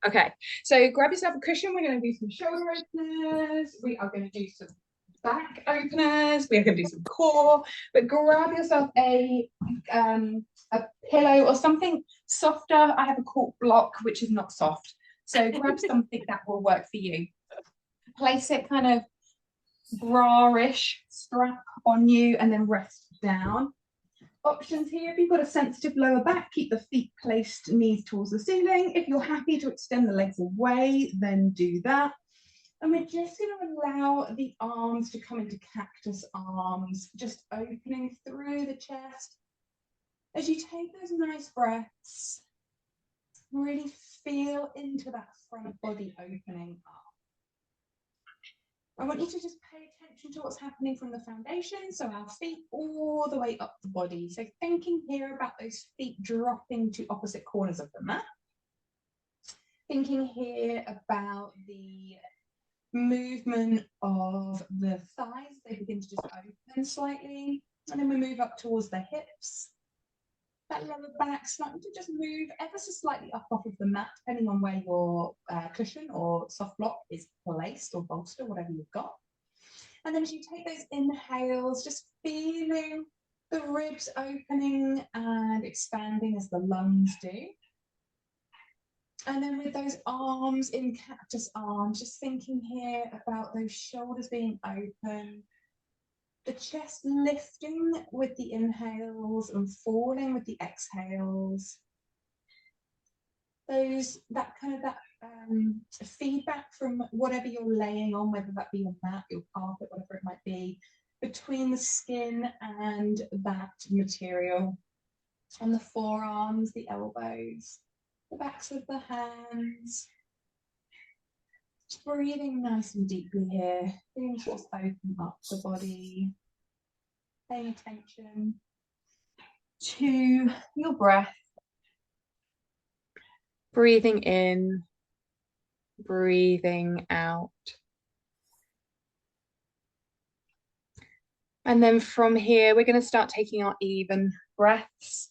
Okay, so grab yourself a cushion. We're going to do some shoulder openers. We are going to do some back openers. We are going to do some core. But grab yourself a pillow or something softer. I have a cork block, which is not soft. So grab something that will work for you. Place it kind of bra-ish strap on you and then rest down. Options here, if you've got a sensitive lower back, keep the feet placed knees towards the ceiling. If you're happy to extend the legs away, then do that. And we're just going to allow the arms to come into cactus arms, just opening through the chest. As you take those nice breaths, really feel into that front body opening up. I want you to just pay attention to what's happening from the foundation, so our feet all the way up the body. So thinking here about those feet dropping to opposite corners of the mat. Thinking here about the movement of the thighs. They begin to just open slightly, and then we move up towards the hips. That lower back starting to just move ever so slightly up off of the mat, depending on where your cushion or soft block is placed, or bolster, whatever you've got. And then as you take those inhales, just feeling the ribs opening and expanding as the lungs do. And then with those arms in cactus arms, just thinking here about those shoulders being open, the chest lifting with the inhales and falling with the exhales. That feedback from whatever you're laying on, whether that be your mat, your carpet, whatever it might be, between the skin and that material, on the forearms, the elbows, the backs of the hands. Just breathing nice and deeply here, feeling what's open up the body, paying attention to your breath, breathing in, breathing out. And then from here, we're going to start taking our even breaths.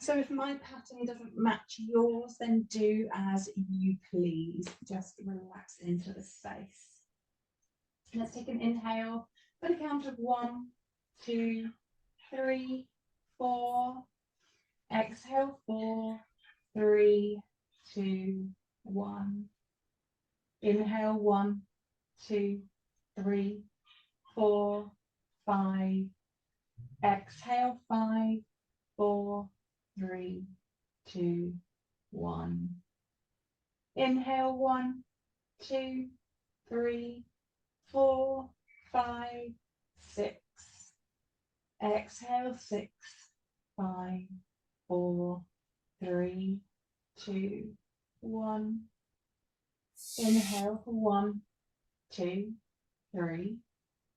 So if my pattern doesn't match yours, then do as you please. Just relax into the space. Let's take an inhale for the count of 1, 2, 3, 4. Exhale, 4, 3, 2, 1. Inhale, 1, 2, 3, 4, 5. Exhale, 5, 4, 3, 2, 1. Inhale, 1, 2, 3, 4, 5, 6. Exhale, 6, 5, 4, 3, 2, 1. Inhale for 1, 2, 3,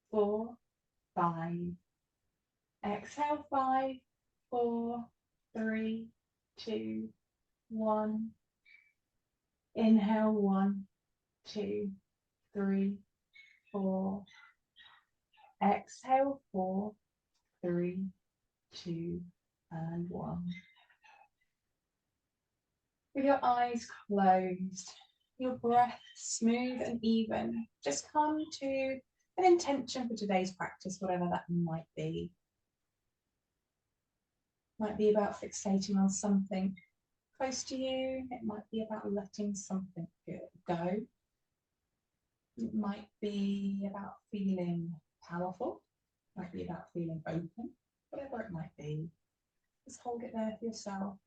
4, 5. Exhale, 5, 4, 3, 2, 1. Inhale, 1, 2, 3, 4. Exhale, 4, 3, 2, and 1. With your eyes closed, your breath smooth and even, just come to an intention for today's practice, whatever that might be. Might be about fixating on something close to you. It might be about letting something go. It might be about feeling powerful. It might be about feeling open. Whatever it might be, just hold it there for yourself.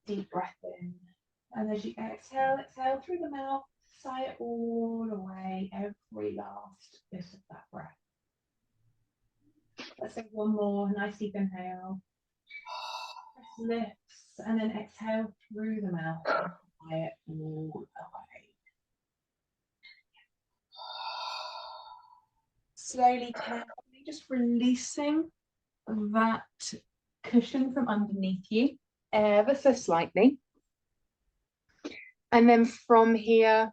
Deep breath in, and as you exhale, exhale through the mouth, sigh it all away, every last bit of that breath. Let's take one more nice deep inhale. Press lips, and then exhale through the mouth, sigh it all away. Slowly, carefully, just releasing that cushion from underneath you, ever so slightly. And then from here,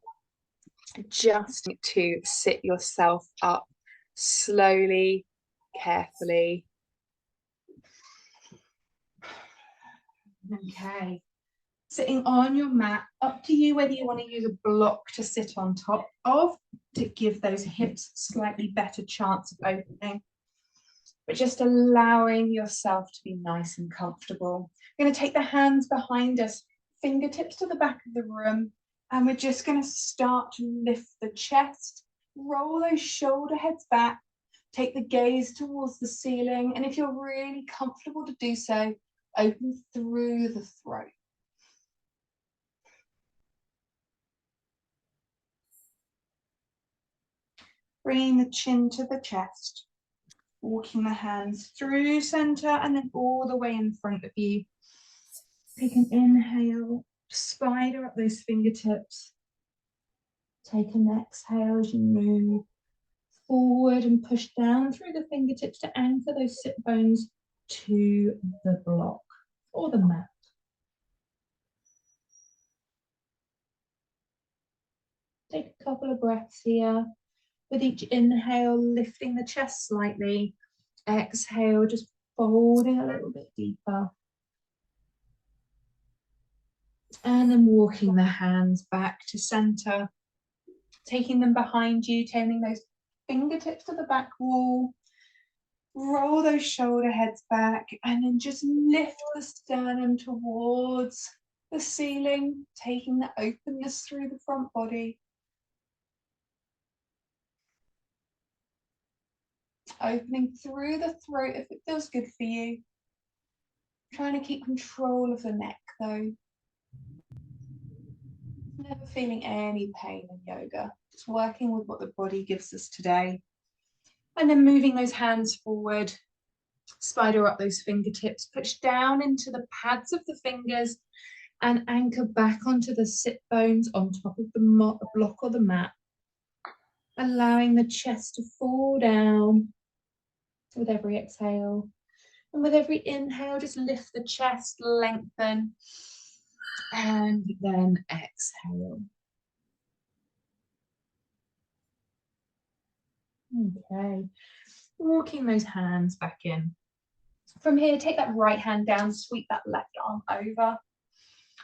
just to sit yourself up slowly, carefully. Okay. Sitting on your mat, up to you whether you want to use a block to sit on top of to give those hips slightly better chance of opening, but just allowing yourself to be nice and comfortable. We're going to take the hands behind us, fingertips to the back of the room, and we're just going to start to lift the chest, roll those shoulder heads back, take the gaze towards the ceiling, and if you're really comfortable to do so, open through the throat. Bringing the chin to the chest, walking the hands through center and then all the way in front of you. Take an inhale, spider up those fingertips. Take an exhale as you move forward and push down through the fingertips to anchor those sit bones to the block or the mat. Take a couple of breaths here. With each inhale, lifting the chest slightly. Exhale, just folding a little bit deeper. And then walking the hands back to center. Taking them behind you, turning those fingertips to the back wall. Roll those shoulder heads back and then just lift the sternum towards the ceiling, taking the openness through the front body. Opening through the throat if it feels good for you. Trying to keep control of the neck though. Never feeling any pain in yoga. Just working with what the body gives us today. And then moving those hands forward. Spider up those fingertips. Push down into the pads of the fingers and anchor back onto the sit bones on top of the block or the mat. Allowing the chest to fall down with every exhale. And with every inhale, just lift the chest, lengthen, and then exhale. Okay, walking those hands back in. From here, take that right hand down, sweep that left arm over.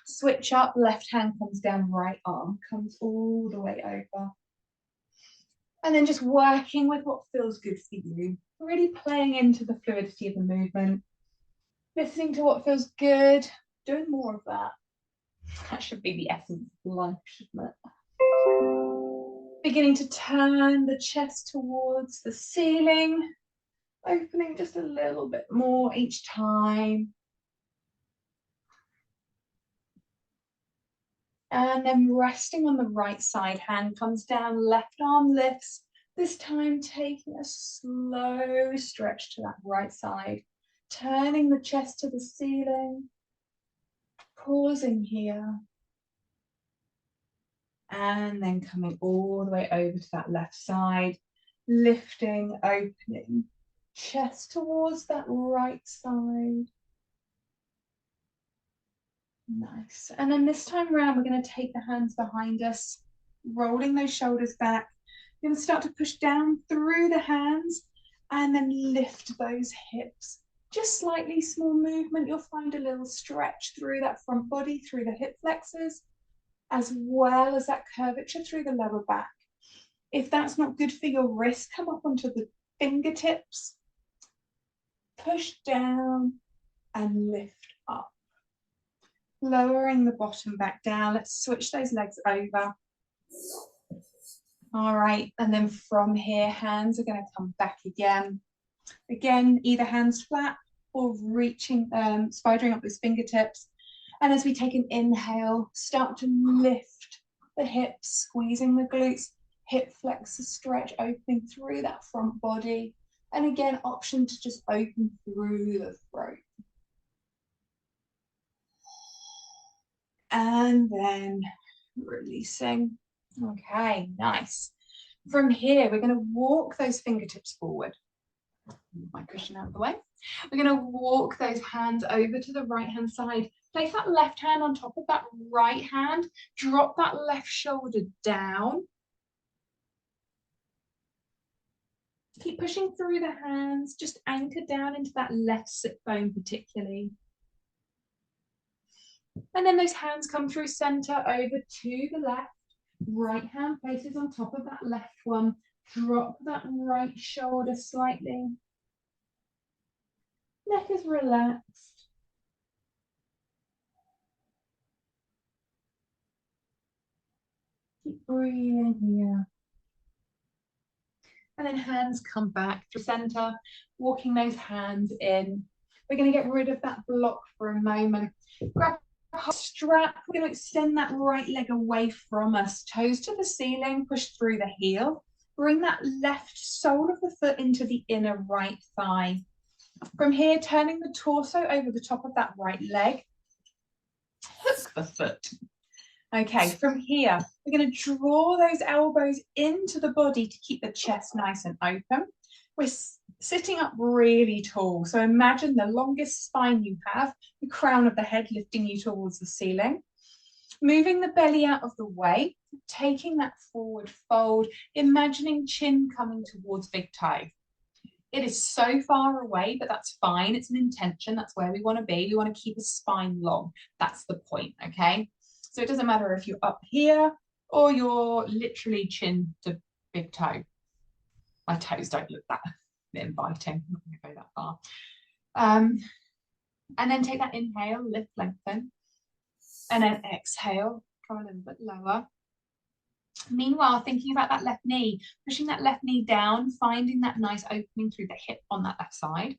Switch up, left hand comes down, right arm comes all the way over. And then just working with what feels good for you. Really playing into the fluidity of the movement. Listening to what feels good. Doing more of that. That should be the essence of life, shouldn't it? Beginning to turn the chest towards the ceiling. Opening just a little bit more each time. And then resting on the right side, hand comes down, left arm lifts. This time taking a slow stretch to that right side. Turning the chest to the ceiling. Pausing here. And then coming all the way over to that left side. Lifting, opening. Chest towards that right side. Nice. And then this time around, we're going to take the hands behind us, rolling those shoulders back. You're going to start to push down through the hands and then lift those hips. Just slightly small movement. You'll find a little stretch through that front body, through the hip flexors, as well as that curvature through the lower back. If that's not good for your wrist, come up onto the fingertips, push down and lift up. Lowering the bottom back down. Let's switch those legs over. All right, and then from here, hands are going to come back again. Again, either hands flat or reaching, spidering up those fingertips. And as we take an inhale, start to lift the hips, squeezing the glutes, hip flexor stretch, opening through that front body. And again, option to just open through the throat. And then releasing. Okay, nice. From here, we're going to walk those fingertips forward. Move my cushion out of the way. We're going to walk those hands over to the right hand side. Place that left hand on top of that right hand. Drop that left shoulder down. Keep pushing through the hands, just anchor down into that left sit bone particularly. And then those hands come through center over to the left. Right hand places on top of that left one. Drop that right shoulder slightly. Neck is relaxed. Keep breathing here. And then hands come back to center, walking those hands in. We're going to get rid of that block for a moment. Grab a strap. We're going to extend that right leg away from us. Toes to the ceiling, push through the heel. Bring that left sole of the foot into the inner right thigh. From here, turning the torso over the top of that right leg. Hook the foot. Okay, from here, we're going to draw those elbows into the body to keep the chest nice and open. We're sitting up really tall. So imagine the longest spine you have, the crown of the head lifting you towards the ceiling. Moving the belly out of the way, taking that forward fold, imagining chin coming towards big toe. It is so far away, but that's fine. It's an intention. That's where we want to be. We want to keep a spine long. That's the point, okay? So it doesn't matter if you're up here or you're literally chin to big toe. My toes don't look that inviting. I'm not going to go that far. And then take that inhale, lift, lengthen. And then exhale, come a little bit lower. Meanwhile, thinking about that left knee, pushing that left knee down, finding that nice opening through the hip on that left side.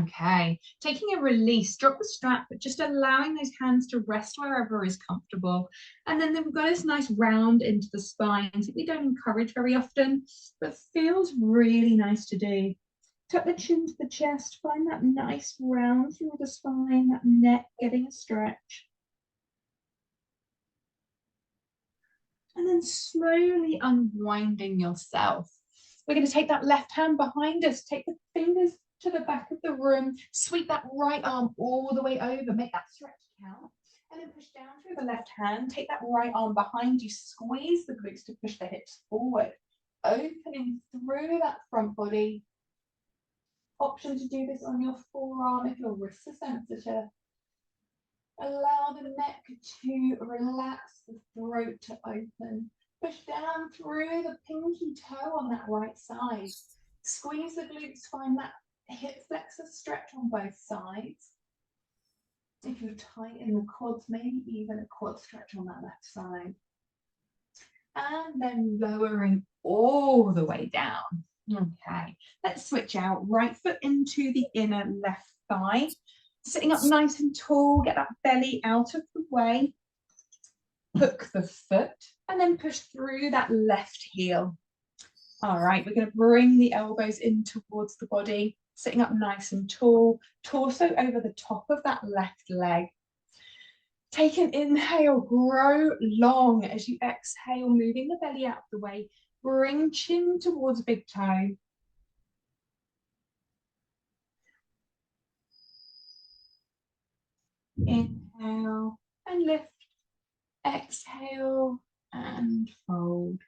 Okay, taking a release, drop the strap, but just allowing those hands to rest wherever is comfortable. And then we've got this nice round into the spine, something we don't encourage very often, but feels really nice to do. Tuck the chin to the chest, find that nice round through the spine, that neck getting a stretch. And then slowly unwinding yourself. We're going to take that left hand behind us, take the fingers to the back of the room, sweep that right arm all the way over, make that stretch count, and then push down through the left hand, take that right arm behind you, squeeze the glutes to push the hips forward, opening through that front body. Option to do this on your forearm if your wrists are sensitive. Allow the neck to relax, the throat to open. Push down through the pinky toe on that right side. Squeeze the glutes, find that hip flexor stretch on both sides. If you're tight in the quads, maybe even a quad stretch on that left side. And then lowering all the way down. Okay, let's switch out. Right foot into the inner left thigh. Sitting up nice and tall, get that belly out of the way. Hook the foot and then push through that left heel. All right, we're going to bring the elbows in towards the body, sitting up nice and tall, torso over the top of that left leg. Take an inhale, grow long as you exhale, moving the belly out of the way. Bring chin towards big toe. Inhale and lift. Exhale and fold.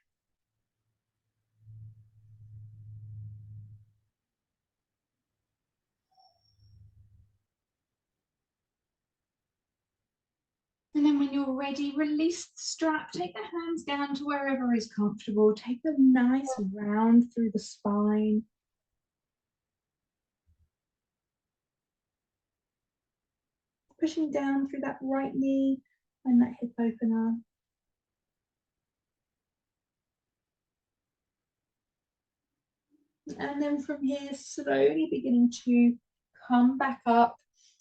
And then when you're ready, release the strap, take the hands down to wherever is comfortable. Take a nice round through the spine. Pushing down through that right knee and that hip opener. And then from here, slowly beginning to come back up.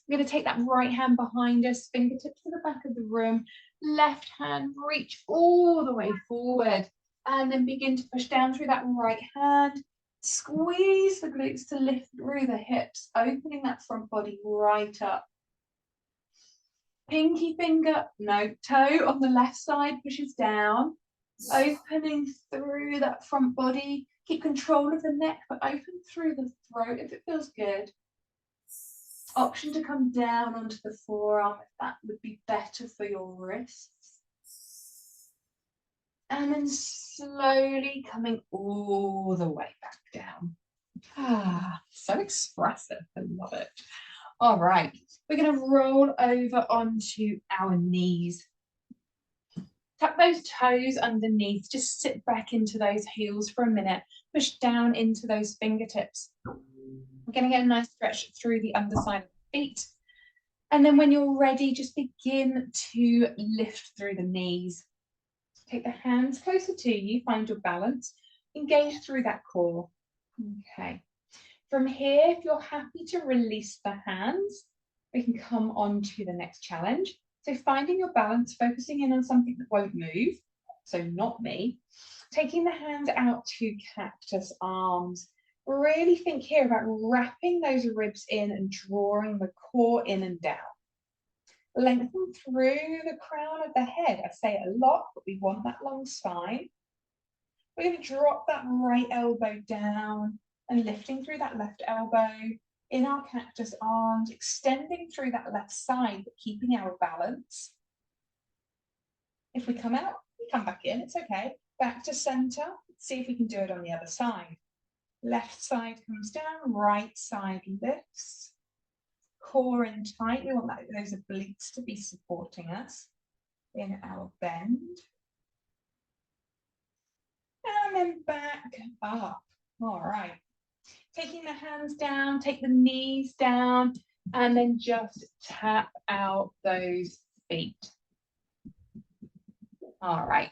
We're going to take that right hand behind us, fingertips to the back of the room, left hand reach all the way forward, and then begin to push down through that right hand. Squeeze the glutes to lift through the hips, opening that front body right up. Pinky finger, no, toe on the left side pushes down, opening through that front body. Keep control of the neck, but open through the throat if it feels good. Option to come down onto the forearm if that would be better for your wrists. And then slowly coming all the way back down. Ah, so expressive. I love it. All right, we're going to roll over onto our knees. Tuck those toes underneath. Just sit back into those heels for a minute. Push down into those fingertips. We're going to get a nice stretch through the underside of the feet. And then when you're ready, just begin to lift through the knees. Take the hands closer to you, find your balance, engage through that core. Okay. From here, if you're happy to release the hands, we can come on to the next challenge. So finding your balance, focusing in on something that won't move, so not me. Taking the hands out to cactus arms. Really think here about wrapping those ribs in and drawing the core in and down. Lengthen through the crown of the head. I say it a lot, but we want that long spine. We're going to drop that right elbow down and lifting through that left elbow in our cactus arms, extending through that left side, but keeping our balance. If we come out, we come back in, it's okay. Back to center. Let's see if we can do it on the other side. Left side comes down, right side lifts. Core in tight. We want those obliques to be supporting us in our bend. And then back up. All right. Taking the hands down, take the knees down, and then just tap out those feet. All right.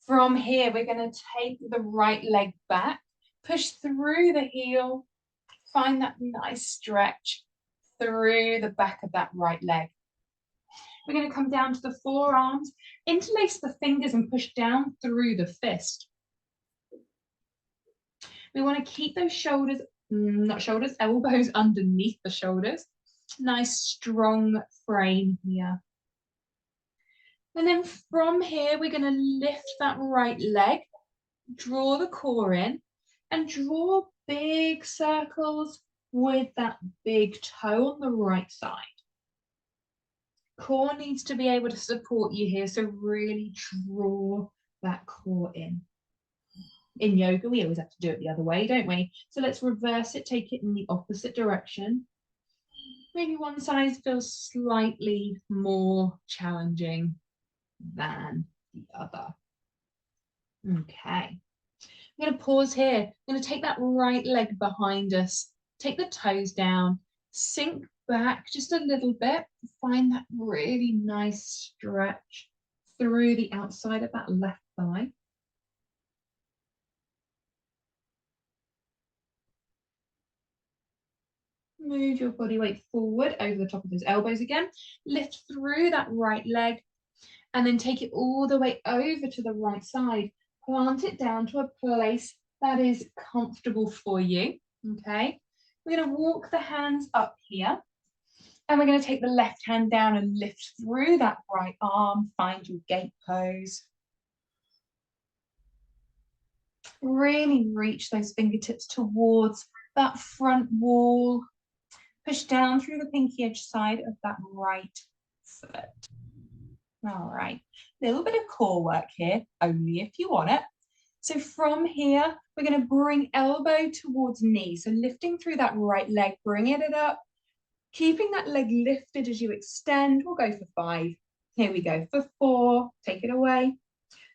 From here, we're going to take the right leg back, push through the heel, find that nice stretch through the back of that right leg. We're going to come down to the forearms, interlace the fingers and push down through the fist. We want to keep those shoulders, elbows underneath the shoulders. Nice strong frame here. And then from here, we're going to lift that right leg, draw the core in, and draw big circles with that big toe on the right side. Core needs to be able to support you here, so really draw that core in. In yoga, we always have to do it the other way, don't we? So let's reverse it, take it in the opposite direction. Maybe one side feels slightly more challenging than the other. Okay. I'm going to pause here. I'm going to take that right leg behind us, take the toes down, sink back just a little bit, find that really nice stretch through the outside of that left thigh. Move your body weight forward over the top of those elbows again. Lift through that right leg and then take it all the way over to the right side. Plant it down to a place that is comfortable for you, okay? We're going to walk the hands up here and we're going to take the left hand down and lift through that right arm. Find your gate pose. Really reach those fingertips towards that front wall. Push down through the pinky edge side of that right foot. All right, a little bit of core work here, only if you want it. So from here, we're going to bring elbow towards knee. So lifting through that right leg, bringing it up, keeping that leg lifted as you extend. We'll go for 5. Here we go. For 4, take it away.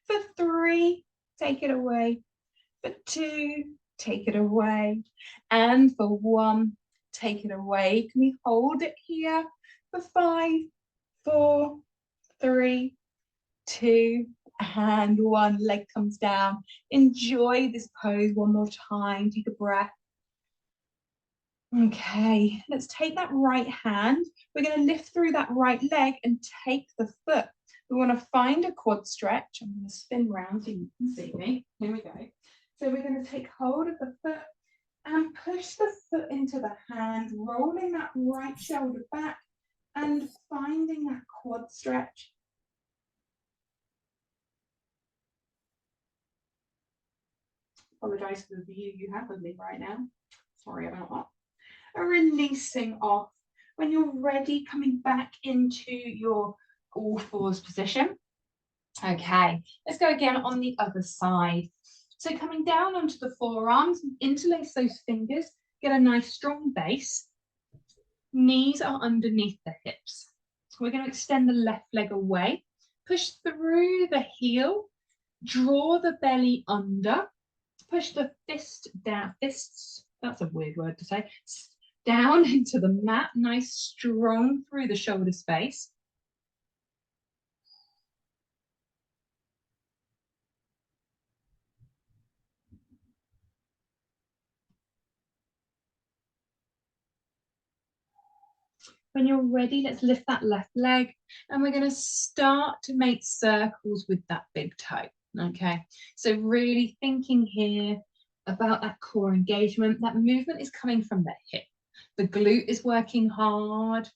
For 3, take it away. For 2, take it away. And for 1, take it away. Can we hold it here for 5, 4, 3, 2, and 1. Leg comes down. Enjoy this pose one more time. Take a breath. Okay, let's take that right hand. We're going to lift through that right leg and take the foot. We want to find a quad stretch. I'm going to spin round so you can see me. Here we go. So we're going to take hold of the foot and push the foot into the hand, rolling that right shoulder back and finding that quad stretch. Apologize for the view you have of me right now. Sorry about that. And releasing off. When you're ready, coming back into your all fours position. Okay, let's go again on the other side. So coming down onto the forearms, interlace those fingers, get a nice strong base. Knees are underneath the hips. We're going to extend the left leg away, push through the heel, draw the belly under, push the fists, that's a weird word to say, down into the mat, nice strong through the shoulder space. When you're ready, let's lift that left leg and we're going to start to make circles with that big toe. Okay, so really thinking here about that core engagement. That movement is coming from the hip. The glute is working hard.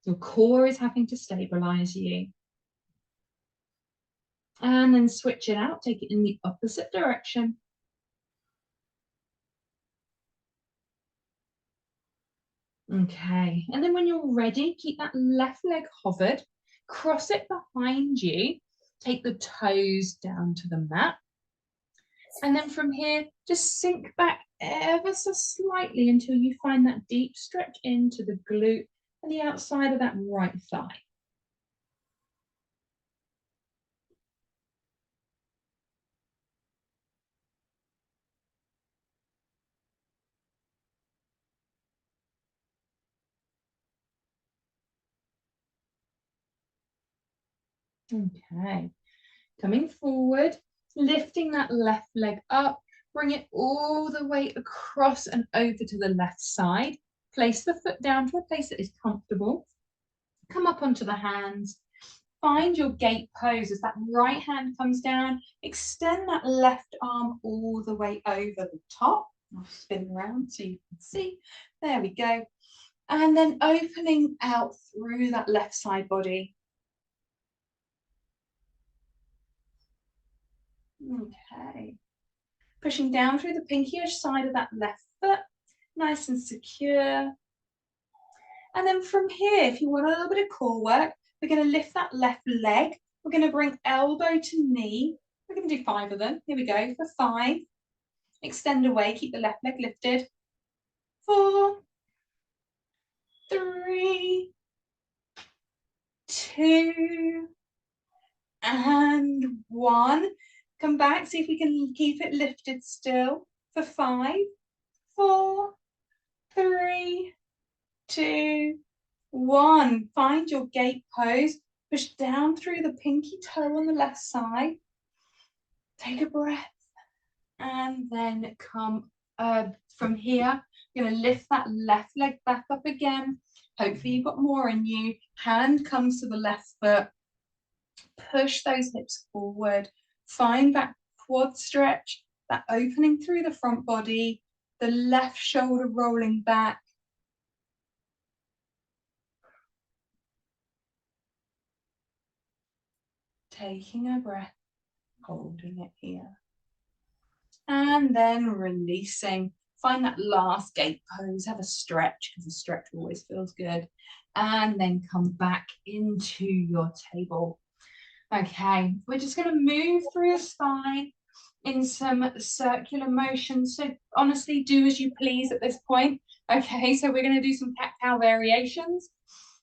Your core is having to stabilize you. And then switch it out, take it in the opposite direction. Okay, and then when you're ready, keep that left leg hovered, cross it behind you, take the toes down to the mat. And then from here, just sink back ever so slightly until you find that deep stretch into the glute and the outside of that right thigh. Okay, coming forward, lifting that left leg up, bring it all the way across and over to the left side. Place the foot down to a place that is comfortable. Come up onto the hands. Find your gate pose as that right hand comes down. Extend that left arm all the way over the top. I'll spin around so you can see. There we go. And then opening out through that left side body. Okay. Pushing down through the pinkyish side of that left foot. Nice and secure. And then from here, if you want a little bit of core work, we're going to lift that left leg. We're going to bring elbow to knee. We're going to do 5 of them. Here we go for 5. Extend away, keep the left leg lifted. 4, 3, 2, and 1. Come back, see if we can keep it lifted still for 5, 4, 3, 2, 1. Find your gate pose. Push down through the pinky toe on the left side. Take a breath. And then come from here. You're going to lift that left leg back up again. Hopefully you've got more in you. Hand comes to the left foot. Push those hips forward. Find that quad stretch, that opening through the front body, the left shoulder rolling back. Taking a breath, holding it here. And then releasing. Find that last gate pose, have a stretch, because a stretch always feels good. And then come back into your table. Okay, we're just going to move through your spine in some circular motion. So honestly, do as you please at this point. Okay, so we're going to do some cat-cow variations.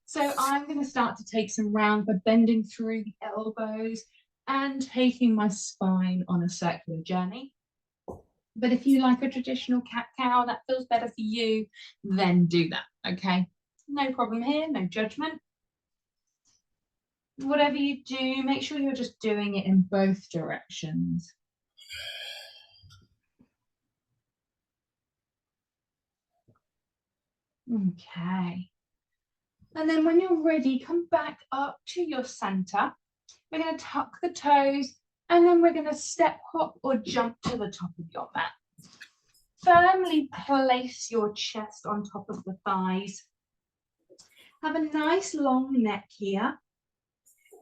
So I'm going to start to take some round by bending through the elbows and taking my spine on a circular journey. But if you like a traditional cat-cow that feels better for you, then do that, okay? No problem here, no judgment. Whatever you do, make sure you're just doing it in both directions. Okay. And then when you're ready, come back up to your center. We're going to tuck the toes, and then we're going to step, hop, or jump to the top of your mat. Firmly place your chest on top of the thighs. Have a nice long neck here.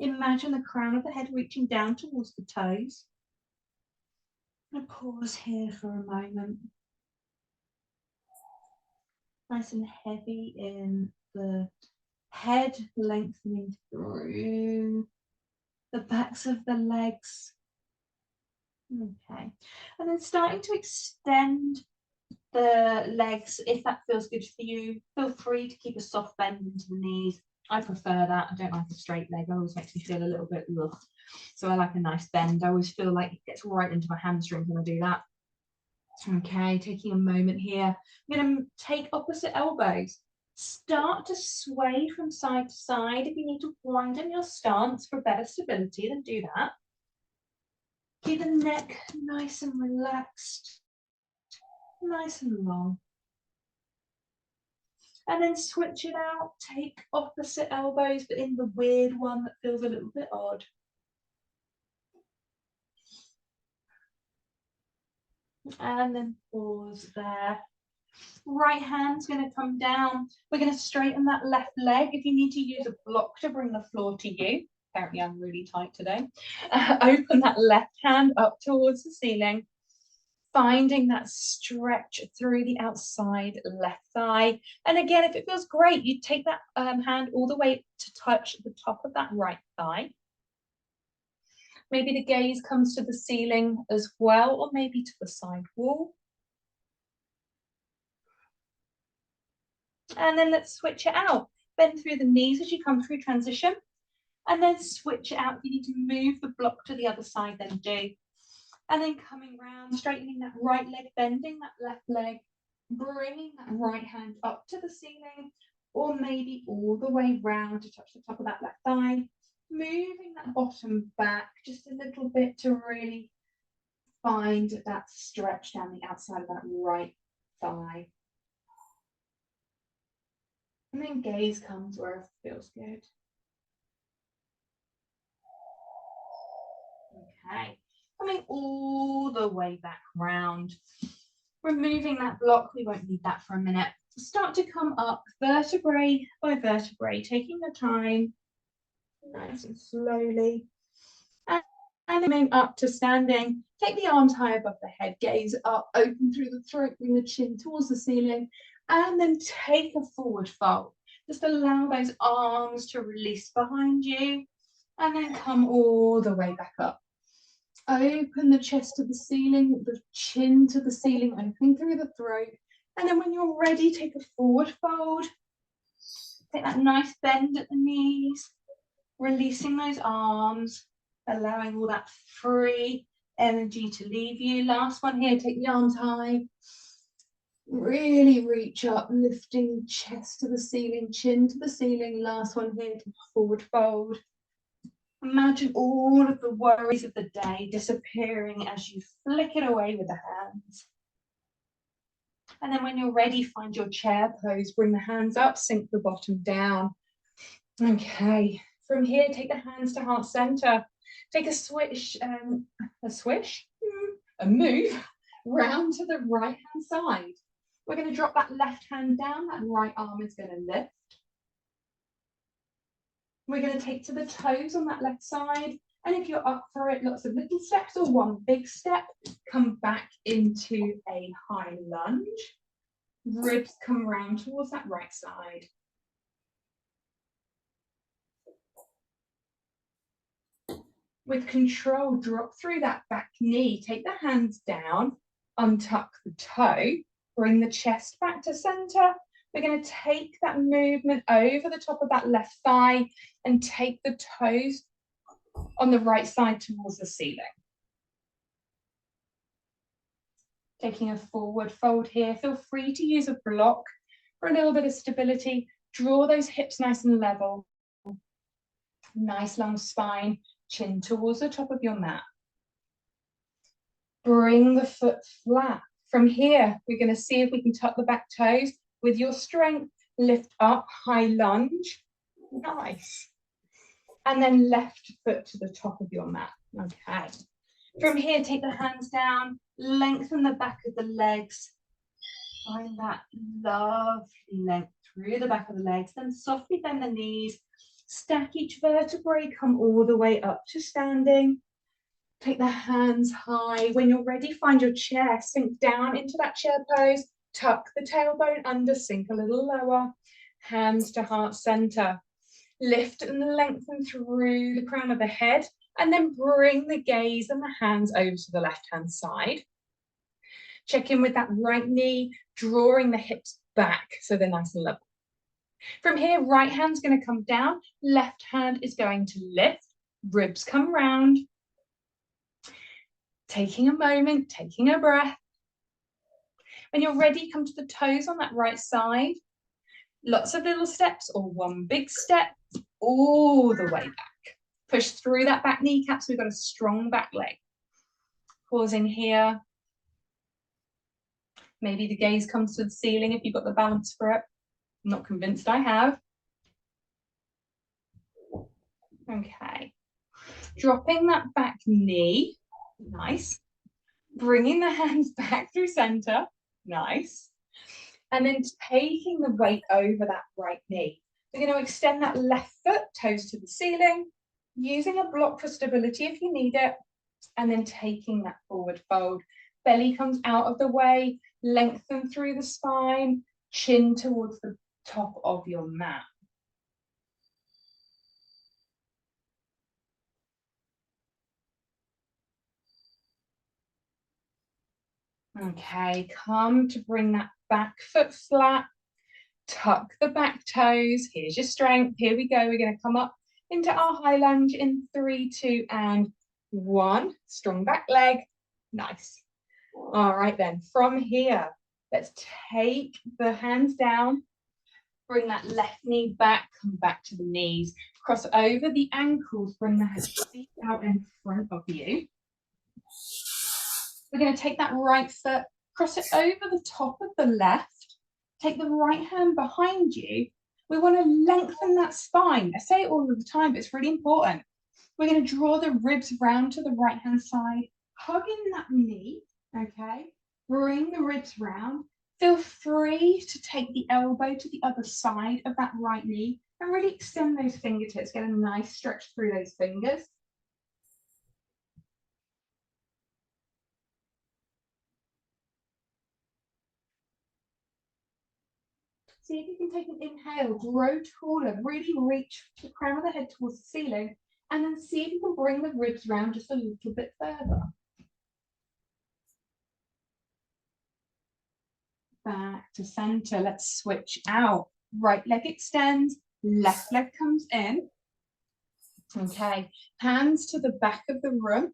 Imagine the crown of the head reaching down towards the toes. I'm going to pause here for a moment. Nice and heavy in the head, lengthening through. the backs of the legs. Okay, and then starting to extend the legs if that feels good for you. Feel free to keep a soft bend into the knees. I prefer that. I don't like a straight leg. It always makes me feel a little bit ugh. So I like a nice bend. I always feel like it gets right into my hamstrings when I do that. Okay, taking a moment here. I'm going to take opposite elbows. Start to sway from side to side. If you need to widen your stance for better stability, then do that. Keep the neck nice and relaxed, nice and long. And then switch it out. Take opposite elbows, but in the weird one that feels a little bit odd. And then pause there. Right hand's going to come down. We're going to straighten that left leg. If you need to use a block to bring the floor to you, apparently I'm really tight today, open that left hand up towards the ceiling, finding that stretch through the outside left thigh. And again, if it feels great, you take that hand all the way to touch the top of that right thigh. Maybe the gaze comes to the ceiling as well, or maybe to the side wall. And then let's switch it out. Bend through the knees as you come through transition. And then switch it out. If you need to move the block to the other side, then do. And then coming round, straightening that right leg, bending that left leg, bringing that right hand up to the ceiling, or maybe all the way round to touch the top of that left thigh. Moving that bottom back just a little bit to really find that stretch down the outside of that right thigh. And then gaze comes where it feels good. Okay, coming all the way back round. Removing that block, we won't need that for a minute. Start to come up vertebrae by vertebrae, taking the time, nice and slowly. And then up to standing. Take the arms high above the head, gaze up, open through the throat, bring the chin towards the ceiling, and then take a forward fold. Just allow those arms to release behind you, and then come all the way back up. Open the chest to the ceiling, the chin to the ceiling, open through the throat. And then when you're ready, take a forward fold. Take that nice bend at the knees, releasing those arms, allowing all that free energy to leave you. Last one here, take the arms high. Really reach up, lifting chest to the ceiling, chin to the ceiling. Last one here, take a forward fold. Imagine all of the worries of the day disappearing as you flick it away with the hands. And then when you're ready, find your chair pose. Bring the hands up, sink the bottom down. Okay, from here, take the hands to heart center. Take a move round to the right hand side. We're going to drop that left hand down, that right arm is going to lift. We're going to take to the toes on that left side. And if you're up for it, lots of little steps or one big step, come back into a high lunge. Ribs come round towards that right side. With control, drop through that back knee. Take the hands down, untuck the toe, bring the chest back to center. We're going to take that movement over the top of that left thigh and take the toes on the right side towards the ceiling. Taking a forward fold here. Feel free to use a block for a little bit of stability. Draw those hips nice and level. Nice long spine. Chin towards the top of your mat. Bring the foot flat. From here, we're going to see if we can tuck the back toes. With your strength, lift up, high lunge. Nice. And then left foot to the top of your mat. Okay. From here, take the hands down, lengthen the back of the legs. Find that lovely length through the back of the legs. Then softly bend the knees. Stack each vertebrae, come all the way up to standing. Take the hands high. When you're ready, find your chair. Sink down into that chair pose. Tuck the tailbone under, sink a little lower. Hands to heart center. Lift and lengthen through the crown of the head. And then bring the gaze and the hands over to the left-hand side. Check in with that right knee, drawing the hips back so they're nice and level. From here, right hand's going to come down, left hand is going to lift, ribs come round. Taking a moment, taking a breath. When you're ready, come to the toes on that right side. Lots of little steps or one big step all the way back. Push through that back kneecap so we've got a strong back leg. Pausing here. Maybe the gaze comes to the ceiling if you've got the balance for it. I'm not convinced I have. Okay. Dropping that back knee. Nice. Bringing the hands back through center. Nice. And then taking the weight over that right knee. We're going to extend that left foot, toes to the ceiling, using a block for stability if you need it, and then taking that forward fold. Belly comes out of the way, lengthen through the spine, chin towards the top of your mat. Okay, come to bring that back foot flat, tuck the back toes. Here's your strength. Here we go. We're going to come up into our high lunge in 3, 2, and 1. Strong back leg. Nice. All right then, from here, let's take the hands down, bring that left knee back, come back to the knees, cross over the ankles, bring the feet out in front of you. We're going to take that right foot, cross it over the top of the left, take the right hand behind you. We want to lengthen that spine. I say it all of the time, but it's really important. We're going to draw the ribs round to the right hand side, hugging that knee, okay? Bring the ribs round. Feel free to take the elbow to the other side of that right knee and really extend those fingertips. Get a nice stretch through those fingers. See if you can take an inhale, grow taller, really reach the crown of the head towards the ceiling, and then see if you can bring the ribs round just a little bit further. Back to center. Let's switch out. Right leg extends, left leg comes in. Okay, hands to the back of the room,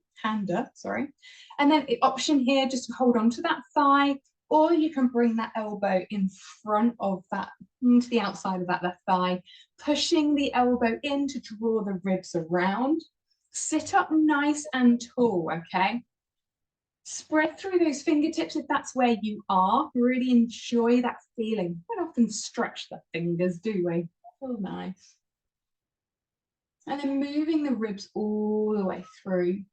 sorry. And then the option here, just to hold on to that thigh, or you can bring that elbow in front of that, into the outside of that left thigh, pushing the elbow in to draw the ribs around. Sit up nice and tall, okay? Spread through those fingertips if that's where you are. Really enjoy that feeling. We don't often stretch the fingers, do we? Oh, nice. And then moving the ribs all the way through.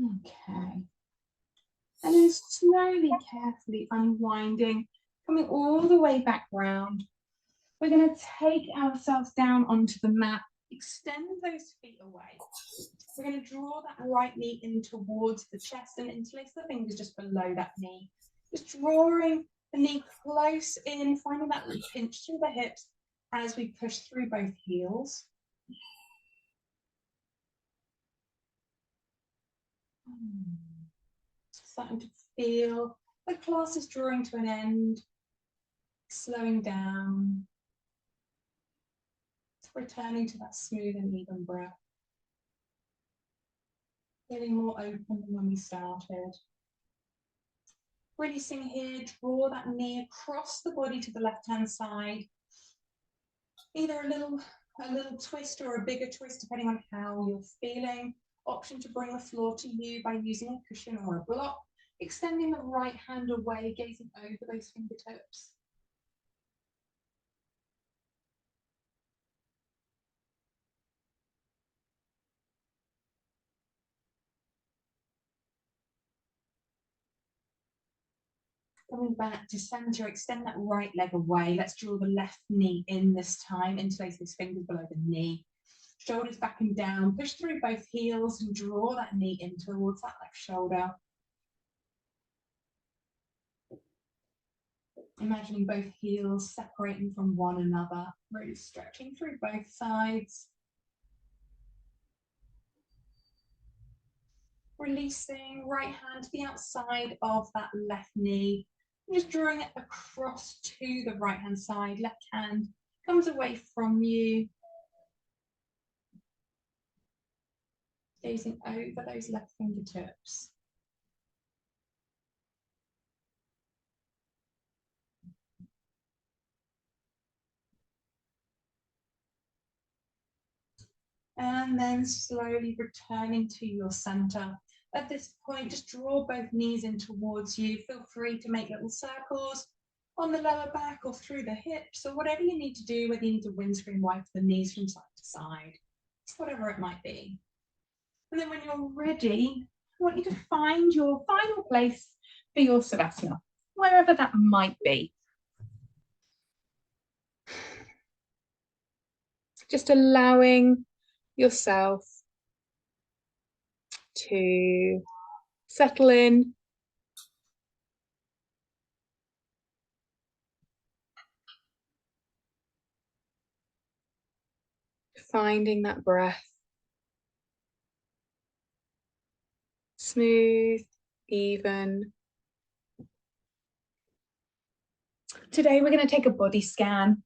Okay. And then slowly, carefully unwinding, coming all the way back round. We're going to take ourselves down onto the mat, extend those feet away. We're going to draw that right knee in towards the chest and interlace the fingers just below that knee. Just drawing the knee close in, finding that little pinch through the hips as we push through both heels. Starting to feel the class is drawing to an end, slowing down, returning to that smooth and even breath. Feeling more open than when we started. Releasing here, draw that knee across the body to the left-hand side. Either a little twist or a bigger twist, depending on how you're feeling. Option to bring the floor to you by using a cushion or a block. Extending the right hand away, gazing over those fingertips. Coming back to center, extend that right leg away. Let's draw the left knee in this time, interlace those fingers below the knee. Shoulders back and down. Push through both heels and draw that knee in towards that left shoulder. Imagining both heels separating from one another, really stretching through both sides. Releasing, right hand to the outside of that left knee. Just drawing it across to the right hand side. Left hand comes away from you. Gazing over those left fingertips. And then slowly returning to your center. At this point, just draw both knees in towards you. Feel free to make little circles on the lower back or through the hips, or whatever you need to do, whether you need to windscreen wipe the knees from side to side, whatever it might be. And then when you're ready, I want you to find your final place for your Savasana, wherever that might be. Just allowing yourself to settle in. Finding that breath. Smooth, even. Today we're going to take a body scan,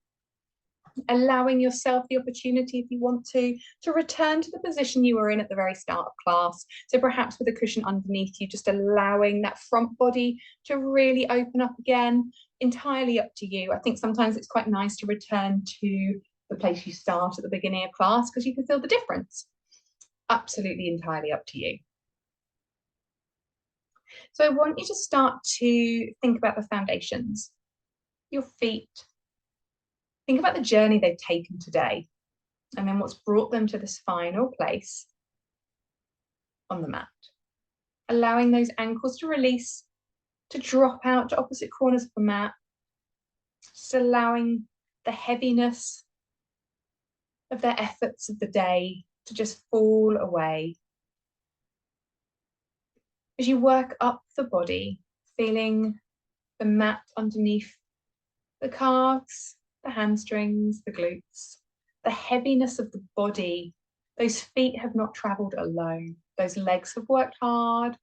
allowing yourself the opportunity, if you want to return to the position you were in at the very start of class. So perhaps with a cushion underneath you, just allowing that front body to really open up again, entirely up to you. I think sometimes it's quite nice to return to the place you start at the beginning of class because you can feel the difference. Absolutely entirely up to you. So I want you to start to think about the foundations, your feet. Think about the journey they've taken today and then what's brought them to this final place on the mat. Allowing those ankles to release, to drop out to opposite corners of the mat. Just allowing the heaviness of their efforts of the day to just fall away. As you work up the body, feeling the mat underneath the calves, the hamstrings, the glutes, the heaviness of the body. Those feet have not traveled alone. Those legs have worked hard.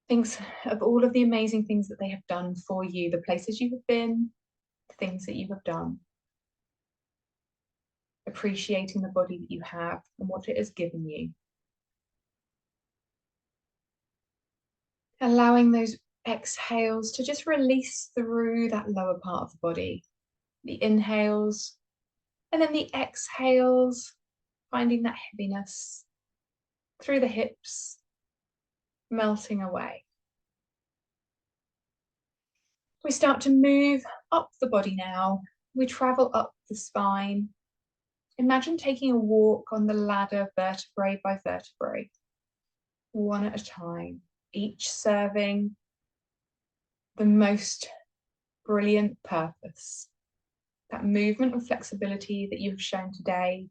Think of all of the amazing things that they have done for you, the places you have been, the things that you have done. Appreciating the body that you have and what it has given you. Allowing those exhales to just release through that lower part of the body. The inhales and then the exhales, finding that heaviness through the hips, melting away. We start to move up the body now. We travel up the spine. Imagine taking a walk on the ladder vertebrae by vertebrae, one at a time, each serving the most brilliant purpose. That movement and flexibility that you have shown today,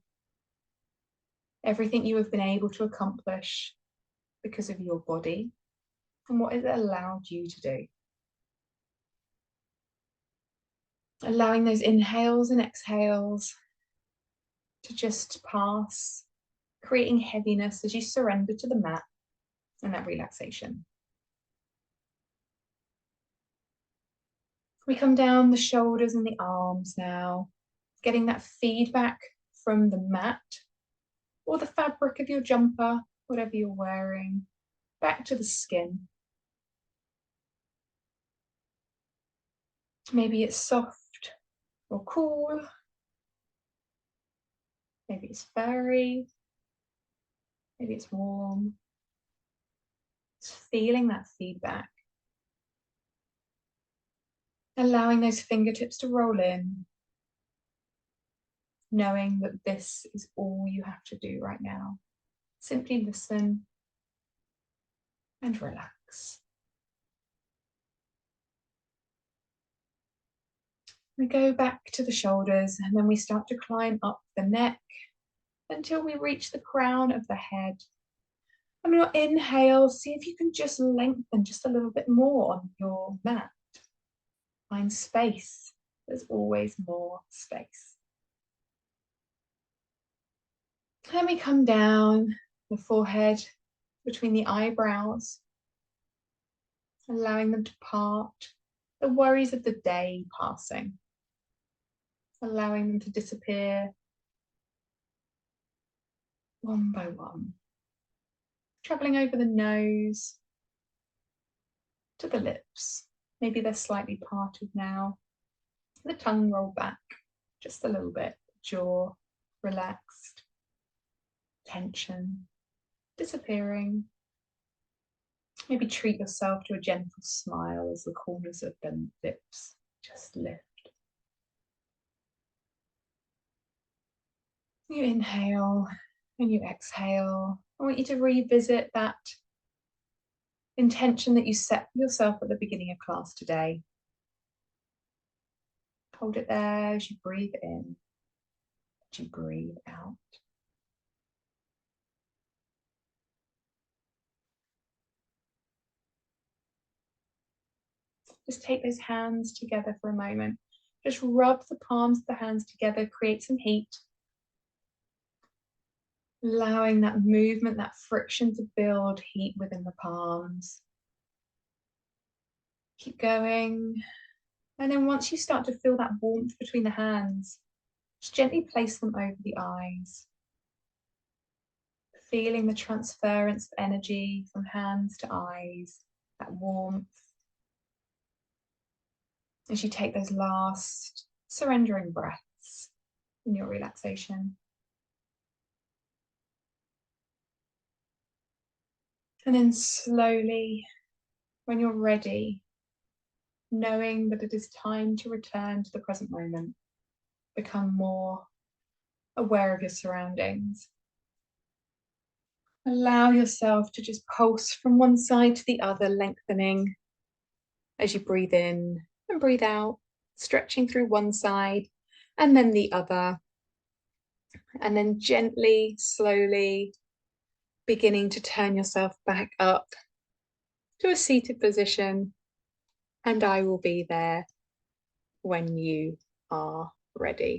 everything you have been able to accomplish because of your body and what it allowed you to do. Allowing those inhales and exhales to just pass, creating heaviness as you surrender to the mat and that relaxation. We come down the shoulders and the arms now, getting that feedback from the mat or the fabric of your jumper, whatever you're wearing, back to the skin. Maybe it's soft or cool. Maybe it's furry. Maybe it's warm. Just feeling that feedback. Allowing those fingertips to roll in. Knowing that this is all you have to do right now. Simply listen and relax. We go back to the shoulders and then we start to climb up the neck until we reach the crown of the head. On your inhale, see if you can just lengthen just a little bit more on your mat. Find space. There's always more space. Then we come down the forehead between the eyebrows, allowing them to part, the worries of the day passing, allowing them to disappear one by one, traveling over the nose to the lips. Maybe they're slightly parted now. The tongue rolled back just a little bit, jaw relaxed, tension disappearing. Maybe treat yourself to a gentle smile as the corners of the lips just lift. You inhale and you exhale. I want you to revisit that intention that you set for yourself at the beginning of class today. Hold it there as you breathe in, as you breathe out. Just take those hands together for a moment. Just rub the palms of the hands together, create some heat. Allowing that movement, that friction to build heat within the palms. Keep going. And then once you start to feel that warmth between the hands, just gently place them over the eyes. Feeling the transference of energy from hands to eyes, that warmth. As you take those last surrendering breaths in your relaxation. And then slowly, when you're ready, knowing that it is time to return to the present moment, become more aware of your surroundings. Allow yourself to just pulse from one side to the other, lengthening as you breathe in and breathe out, stretching through one side and then the other. And then gently, slowly, beginning to turn yourself back up to a seated position. And I will be there when you are ready.